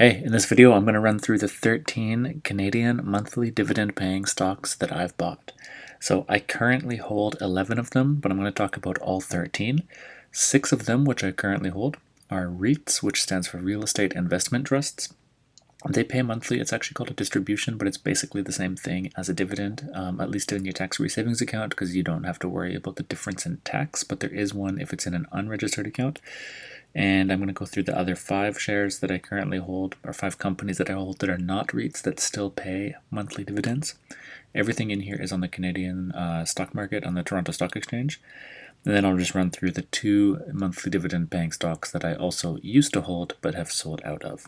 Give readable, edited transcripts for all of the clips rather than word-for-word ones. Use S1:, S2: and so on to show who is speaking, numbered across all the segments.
S1: Hey, in this video I'm going to run through the 13 Canadian monthly dividend paying stocks that I've bought. So I currently hold 11 of them, but I'm going to talk about all 13. 6 of them, which I currently hold, are REITs, which stands for Real Estate Investment Trusts. They pay monthly. It's actually called a distribution, but it's basically the same thing as a dividend, at least in your tax-free savings account, because you don't have to worry about the difference in tax, but there is one if it's in an unregistered account. And I'm going to go through the other 5 shares that I currently hold, or 5 companies that I hold that are not REITs that still pay monthly dividends. Everything in here is on the Canadian stock market, on the Toronto Stock Exchange. And then I'll just run through the 2 monthly dividend paying stocks that I also used to hold but have sold out of.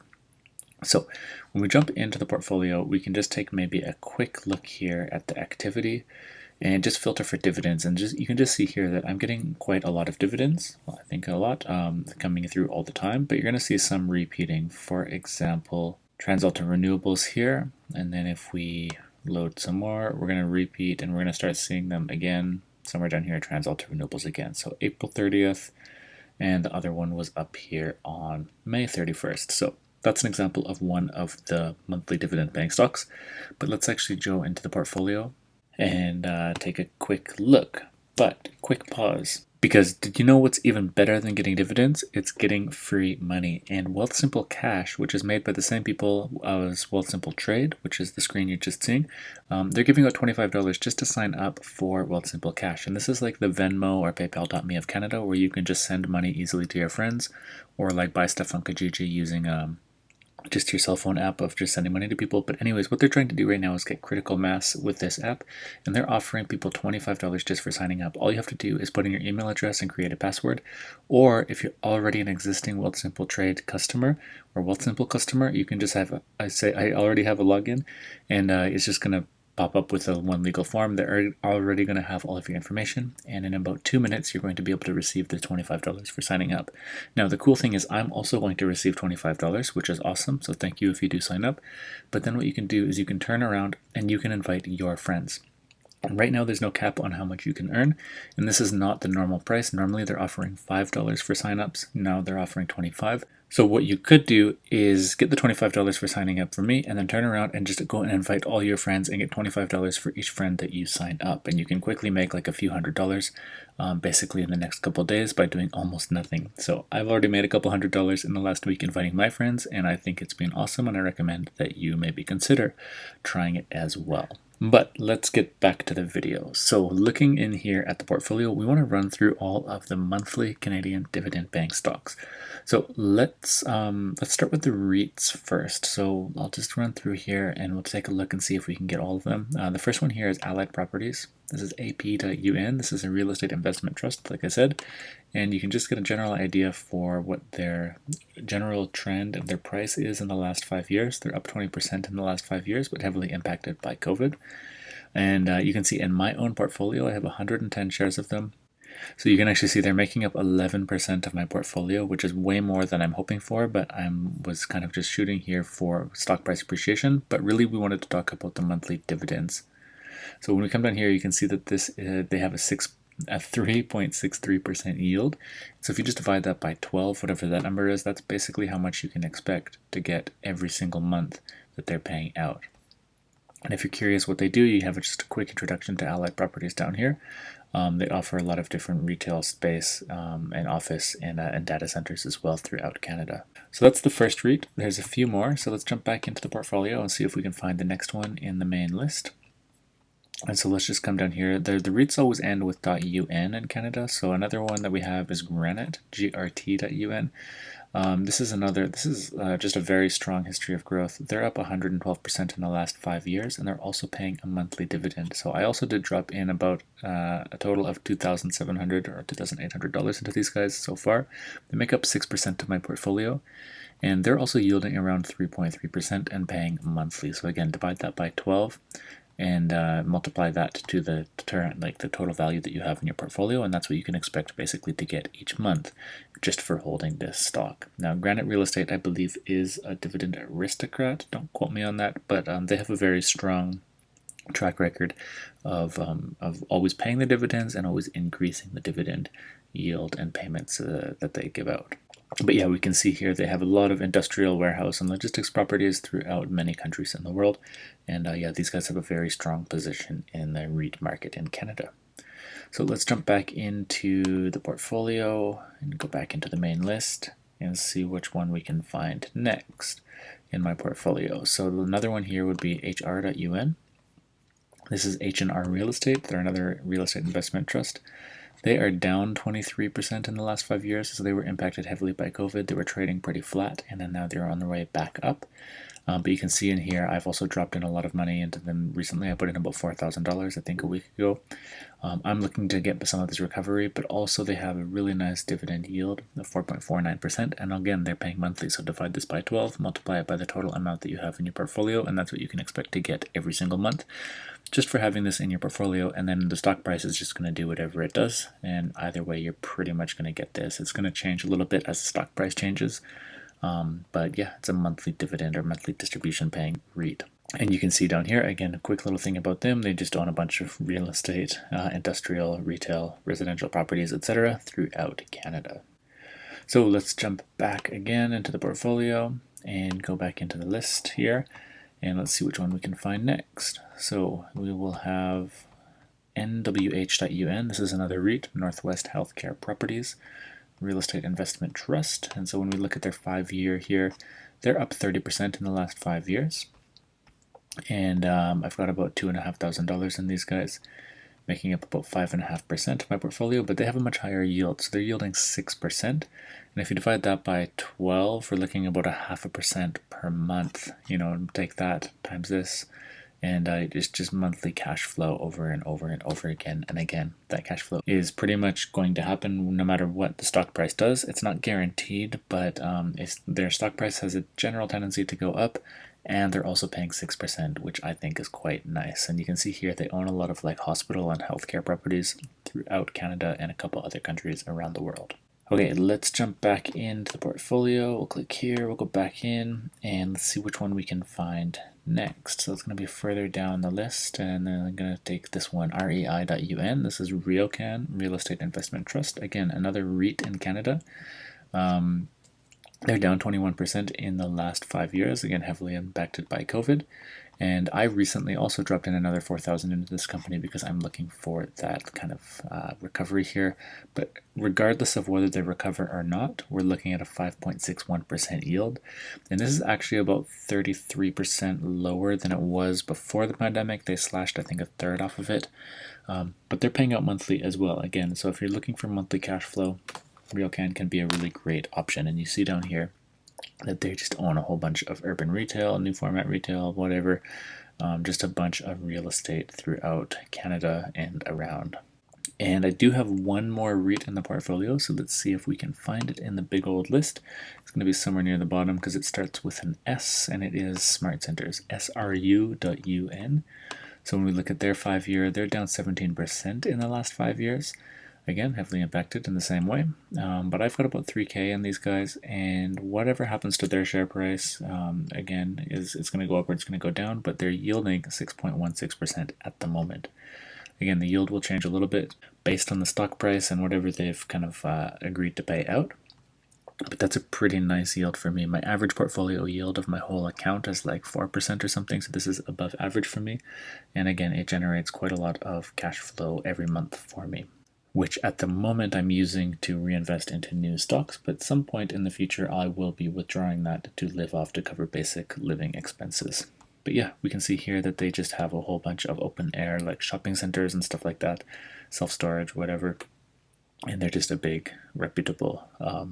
S1: So when we jump into the portfolio, we can just take maybe a quick look here at the activity and just filter for dividends. And you can just see here that I'm getting quite a lot of dividends. Well, I think a lot coming through all the time, but you're going to see some repeating. For example, TransAlta Renewables here. And then if we load some more, we're going to repeat and we're going to start seeing them again somewhere down here, TransAlta Renewables again. So April 30th, and the other one was up here on May 31st. So that's an example of one of the monthly dividend paying stocks. But let's actually go into the portfolio and take a quick look. But quick pause, because did you know what's even better than getting dividends? It's getting free money. And Wealthsimple Cash, which is made by the same people as Wealthsimple Trade, which is the screen you're just seeing, they're giving out $25 just to sign up for Wealthsimple Cash. And this is like the Venmo or PayPal.me of Canada, where you can just send money easily to your friends, or like buy stuff on Kijiji using just your cell phone app of just sending money to people. But anyways, what they're trying to do right now is get critical mass with this app, and they're offering people $25 just for signing up. All you have to do is put in your email address and create a password, or if you're already an existing Wealthsimple Trade customer or Wealthsimple customer, you can just have I already have a login, and it's just going to pop up with a one legal form. They're already going to have all of your information, and in about 2 minutes you're going to be able to receive the $25 for signing up. Now the cool thing is I'm also going to receive $25, which is awesome, so thank you if you do sign up. But then what you can do is you can turn around and you can invite your friends. And right now there's no cap on how much you can earn, and this is not the normal price. Normally they're offering $5 for signups. Now they're offering $25. So what you could do is get the $25 for signing up for me, and then turn around and just go and invite all your friends and get $25 for each friend that you sign up. And you can quickly make like a few $100 basically in the next couple of days by doing almost nothing. So I've already made a couple $100 in the last week inviting my friends, and I think it's been awesome, and I recommend that you maybe consider trying it as well. But let's get back to the video. So looking in here at the portfolio, we want to run through all of the monthly Canadian dividend paying stocks. So let's start with the REITs first. So I'll just run through here and we'll take a look and see if we can get all of them. The first one here is Allied Properties. This is AP.UN. This is a real estate investment trust, like I said, and you can just get a general idea for what their general trend of their price is in the last 5 years. They're up 20% in the last 5 years, but heavily impacted by COVID. And you can see in my own portfolio, I have 110 shares of them. So you can actually see they're making up 11% of my portfolio, which is way more than I'm hoping for, but I was kind of just shooting here for stock price appreciation. But really, we wanted to talk about the monthly dividends. So when we come down here, you can see that they have a 3.63% yield. So if you just divide that by 12, whatever that number is, that's basically how much you can expect to get every single month that they're paying out. And if you're curious what they do, you have just a quick introduction to Allied Properties down here. They offer a lot of different retail space and office and data centers as well throughout Canada. So that's the first REIT. There's a few more, so let's jump back into the portfolio and see if we can find the next one in the main list. And so let's just come down here. The REITs always end with .un in Canada. So another one that we have is Granite, GRT.un. This is just a very strong history of growth. They're up 112% in the last 5 years, and they're also paying a monthly dividend. So I also did drop in about a total of $2,700 or $2,800 into these guys so far. They make up 6% of my portfolio, and they're also yielding around 3.3% and paying monthly. So again, divide that by 12. And multiply that to the total value that you have in your portfolio, and that's what you can expect basically to get each month just for holding this stock. Now, Granite Real Estate, I believe, is a dividend aristocrat. Don't quote me on that, but they have a very strong track record of always paying the dividends and always increasing the dividend yield and payments that they give out. But yeah, we can see here they have a lot of industrial warehouse and logistics properties throughout many countries in the world. And yeah, these guys have a very strong position in the REIT market in Canada. So let's jump back into the portfolio and go back into the main list and see which one we can find next in my portfolio. So another one here would be HR.UN. This is H&R Real Estate. They're another real estate investment trust. They are down 23% in the last 5 years, so they were impacted heavily by COVID. They were trading pretty flat, and then now they're on their way back up. But you can see in here, I've also dropped in a lot of money into them recently. I put in about $4,000, I think, a week ago. I'm looking to get some of this recovery, but also they have a really nice dividend yield of 4.49%. And again, they're paying monthly, so divide this by 12, multiply it by the total amount that you have in your portfolio, and that's what you can expect to get every single month, just for having this in your portfolio. And then the stock price is just going to do whatever it does, and either way, you're pretty much going to get this. It's going to change a little bit as the stock price changes. But yeah, it's a monthly dividend or monthly distribution paying REIT. And you can see down here, again, a quick little thing about them. They just own a bunch of real estate, industrial, retail, residential properties, etc. throughout Canada. So let's jump back again into the portfolio and go back into the list here. And let's see which one we can find next. So we will have NWH.UN. This is another REIT, Northwest Healthcare Properties Real Estate Investment Trust. And so when we look at their 5-year here, they're up 30% in the last 5 years. And I've got about $2,500 in these guys, making up about 5.5% of my portfolio, but they have a much higher yield. So they're yielding 6%. And if you divide that by 12, we're looking about 0.5% per month. You know, take that times this, and it's just monthly cash flow over and over and over again. And again, that cash flow is pretty much going to happen no matter what the stock price does. It's not guaranteed, but their stock price has a general tendency to go up, and they're also paying 6%, which I think is quite nice. And you can see here they own a lot of like hospital and healthcare properties throughout Canada and a couple other countries around the world. Okay, let's jump back into the portfolio. We'll click here, we'll go back in, and let's see which one we can find next. So it's going to be further down the list, and then I'm going to take this one, REI.UN. This is RioCan Real Estate Investment Trust. Again, another REIT in Canada. They're down 21% in the last 5 years, again, heavily impacted by COVID. And I recently also dropped in another $4,000 into this company because I'm looking for that kind of recovery here. But regardless of whether they recover or not, we're looking at a 5.61% yield. And this is actually about 33% lower than it was before the pandemic. They slashed, I think, a third off of it. But they're paying out monthly as well. Again, so if you're looking for monthly cash flow, RioCan can be a really great option. And you see down here that they just own a whole bunch of urban retail, new format retail, whatever, just a bunch of real estate throughout Canada and around. And I do have one more REIT in the portfolio, so let's see if we can find it in the big old list. It's going to be somewhere near the bottom because it starts with an S, and it is Smart Centers, SRU.UN. So when we look at their 5-year, they're down 17% in the last 5 years. Again, heavily impacted in the same way, but I've got about 3K in these guys, and whatever happens to their share price, again, it's going to go up or it's going to go down, but they're yielding 6.16% at the moment. Again, the yield will change a little bit based on the stock price and whatever they've kind of agreed to pay out, but that's a pretty nice yield for me. My average portfolio yield of my whole account is like 4% or something, so this is above average for me, and again, it generates quite a lot of cash flow every month for me, which at the moment I'm using to reinvest into new stocks, but at some point in the future I will be withdrawing that to live off to cover basic living expenses. But yeah, we can see here that they just have a whole bunch of open air like shopping centers and stuff like that, self-storage, whatever, and they're just a big reputable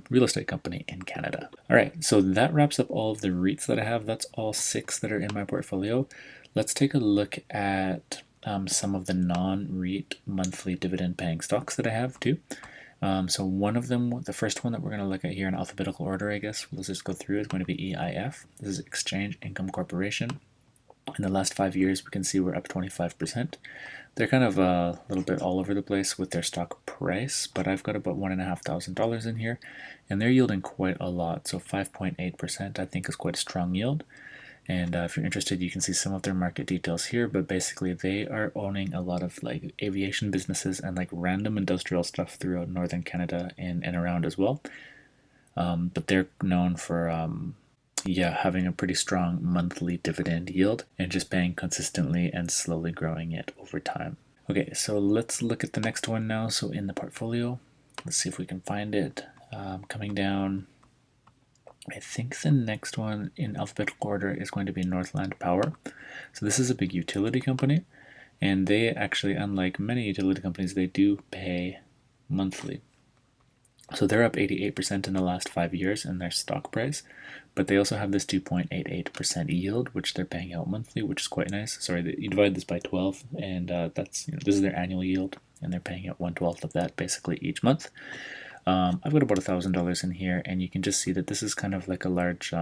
S1: real estate company in Canada. All right, so that wraps up all of the REITs that I have. That's all 6 that are in my portfolio. Let's take a look at some of the non-REIT monthly dividend paying stocks that I have too. So one of them, the first one that we're going to look at here in alphabetical order, I guess, let's just go through, is going to be EIF. This is Exchange Income Corporation. In the last 5 years, we can see we're up 25%. They're kind of a little bit all over the place with their stock price, but I've got about $1,500 in here, and they're yielding quite a lot. So 5.8% I think is quite a strong yield. And if you're interested, you can see some of their market details here, but basically they are owning a lot of like aviation businesses and like random industrial stuff throughout northern Canada and around as well. but they're known for having a pretty strong monthly dividend yield and just paying consistently and slowly growing it over time. Okay, so let's look at the next one now. So in the portfolio, let's see if we can find it. Coming down, I think the next one in alphabetical order is going to be Northland Power. So this is a big utility company, and they actually, unlike many utility companies, they do pay monthly. So they're up 88% in the last 5 years in their stock price, but they also have this 2.88% yield, which they're paying out monthly, which is quite nice. Sorry, you divide this by 12, and that's this is their annual yield, and they're paying out 1/12 of that basically each month. I've got about $1,000 in here, and you can just see that this is kind of like a large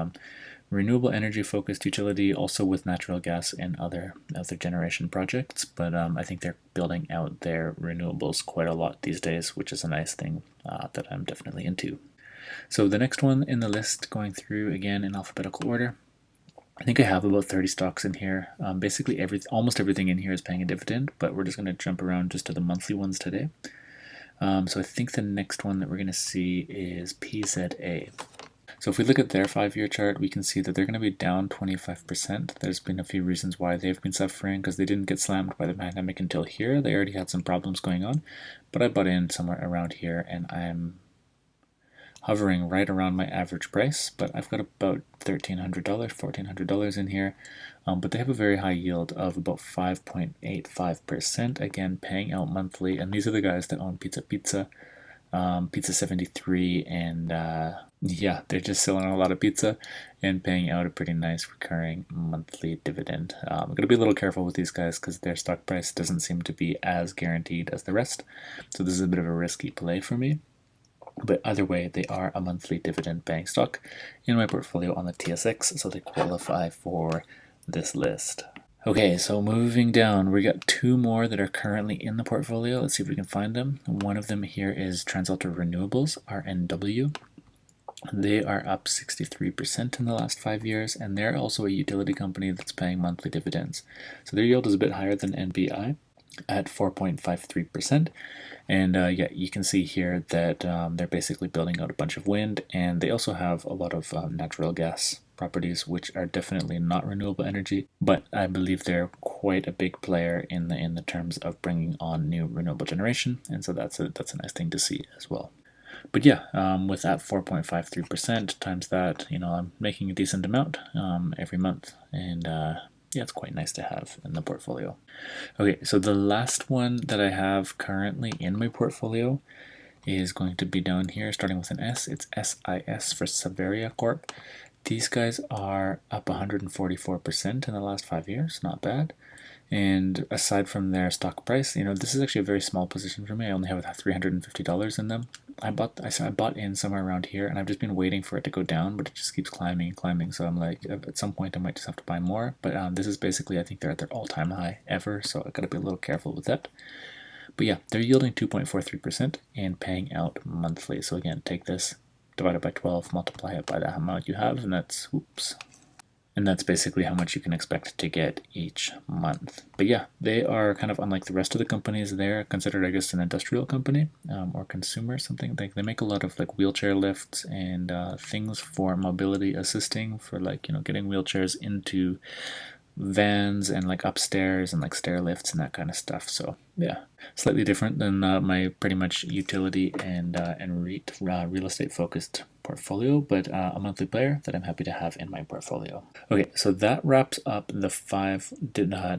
S1: renewable energy focused utility, also with natural gas and other generation projects. But I think they're building out their renewables quite a lot these days, which is a nice thing that I'm definitely into. So the next one in the list, going through again in alphabetical order, I think I have about 30 stocks in here. Basically, almost everything in here is paying a dividend, but we're just going to jump around just to the monthly ones today. So I think the next one that we're going to see is PZA. So if we look at their 5-year chart, we can see that they're going to be down 25%. There's been a few reasons why they've been suffering, because they didn't get slammed by the pandemic until here. They already had some problems going on, but I bought in somewhere around here, and I'm hovering right around my average price, but I've got about $1,300, $1,400 in here. But they have a very high yield of about 5.85%, again paying out monthly. And these are the guys that own Pizza, Pizza 73, and they're just selling a lot of pizza and paying out a pretty nice recurring monthly dividend. I'm going to be a little careful with these guys because their stock price doesn't seem to be as guaranteed as the rest, so this is a bit of a risky play for me. But either way, they are a monthly dividend paying stock in my portfolio on the TSX, so they qualify for this list. Okay, so moving down, we got 2 more that are currently in the portfolio. Let's see if we can find them. One of them here is TransAlta Renewables, RNW. They are up 63% in the last 5 years, and they're also a utility company that's paying monthly dividends. So their yield is a bit higher than NBI at 4.53%. And you can see here that they're basically building out a bunch of wind, and they also have a lot of natural gas properties, which are definitely not renewable energy, but I believe they're quite a big player in the terms of bringing on new renewable generation, and so that's a nice thing to see as well. But with that 4.53% times that, I'm making a decent amount every month, and it's quite nice to have in the portfolio. Okay, so the last one that I have currently in my portfolio is going to be down here, starting with an S. It's SIS for Savaria Corp. These guys are up 144% in the last 5 years, not bad. And aside from their stock price, this is actually a very small position for me. I only have $350 in them. I bought in somewhere around here, and I've just been waiting for it to go down, but it just keeps climbing and climbing. So I'm like, at some point I might just have to buy more. But this is basically, I think they're at their all-time high ever, so I got to be a little careful with that. But they're yielding 2.43% and paying out monthly. So again, take this, divide it by 12, multiply it by the amount you have, and that's basically how much you can expect to get each month. But they are kind of unlike the rest of the companies. They're considered, I guess, an industrial company or consumer something. They make a lot of like wheelchair lifts and things for mobility assisting, for getting wheelchairs into vans and like upstairs and like stair lifts and that kind of stuff. So slightly different than my pretty much utility and REIT real estate focused portfolio, but a monthly player that I'm happy to have in my portfolio. Okay, so that wraps up the 5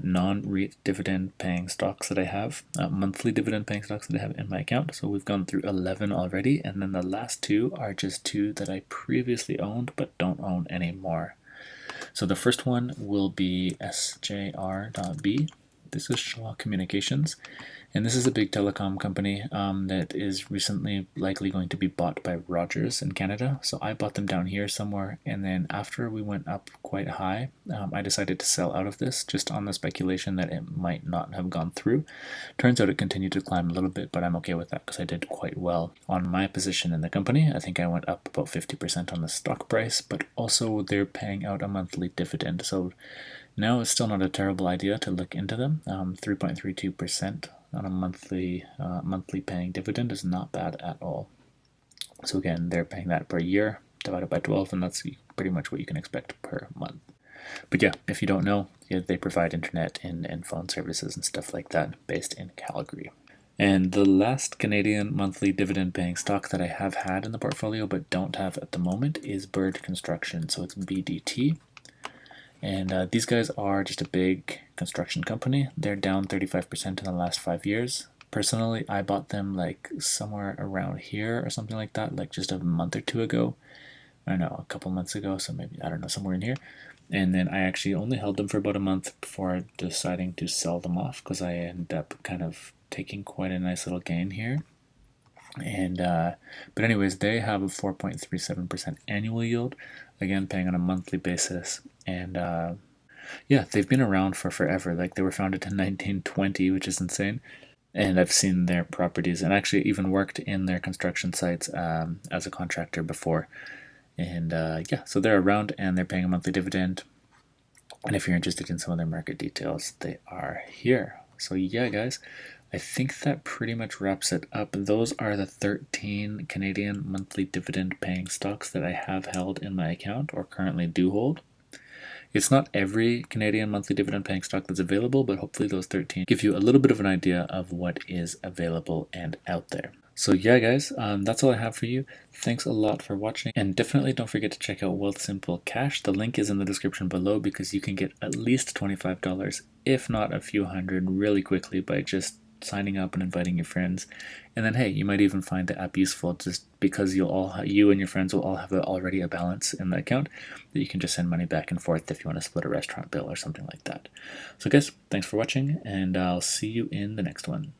S1: non-REIT dividend paying stocks that I have, monthly dividend paying stocks that I have in my account. So we've gone through 11 already, and then the last 2 are just 2 that I previously owned but don't own anymore. So the first one will be SJR.B. This is Shaw Communications, and this is a big telecom company that is recently likely going to be bought by Rogers in Canada. So I bought them down here somewhere, and then after we went up quite high, I decided to sell out of this just on the speculation that it might not have gone through. Turns out it continued to climb a little bit, but I'm okay with that because I did quite well on my position in the company. I think I went up about 50% on the stock price, but also they're paying out a monthly dividend. So now it's still not a terrible idea to look into them. 3.32% on a monthly paying dividend is not bad at all. So again, they're paying that per year divided by 12, and that's pretty much what you can expect per month. But yeah, if you don't know, yeah, they provide internet and phone services and stuff like that based in Calgary. And the last Canadian monthly dividend paying stock that I have had in the portfolio but don't have at the moment is Bird Construction. So it's BDT. And these guys are just a big construction company. They're down 35% in the last 5 years. Personally, I bought them like somewhere around here or something like that, like just a month or two ago. I don't know, a couple months ago, so maybe, I don't know, somewhere in here. And then I actually only held them for about a month before deciding to sell them off because I ended up kind of taking quite a nice little gain here. And but anyways, they have a 4.37% annual yield, again paying on a monthly basis. And yeah, they've been around for forever. Like they were founded in 1920, which is insane. And I've seen their properties and actually even worked in their construction sites as a contractor before. And yeah, so they're around and they're paying a monthly dividend. And if you're interested in some of their market details, they are here. So yeah, guys, I think that pretty much wraps it up. Those are the 13 Canadian monthly dividend paying stocks that I have held in my account or currently do hold. It's not every Canadian monthly dividend paying stock that's available, but hopefully those 13 give you a little bit of an idea of what is available and out there. So yeah, guys, that's all I have for you. Thanks a lot for watching, and definitely don't forget to check out Wealthsimple Cash. The link is in the description below because you can get at least $25, if not a few hundred, really quickly by just signing up and inviting your friends. And then hey, you might even find the app useful just because you and your friends will all have already a balance in the account that you can just send money back and forth if you want to split a restaurant bill or something like that. So guys, thanks for watching, and I'll see you in the next one.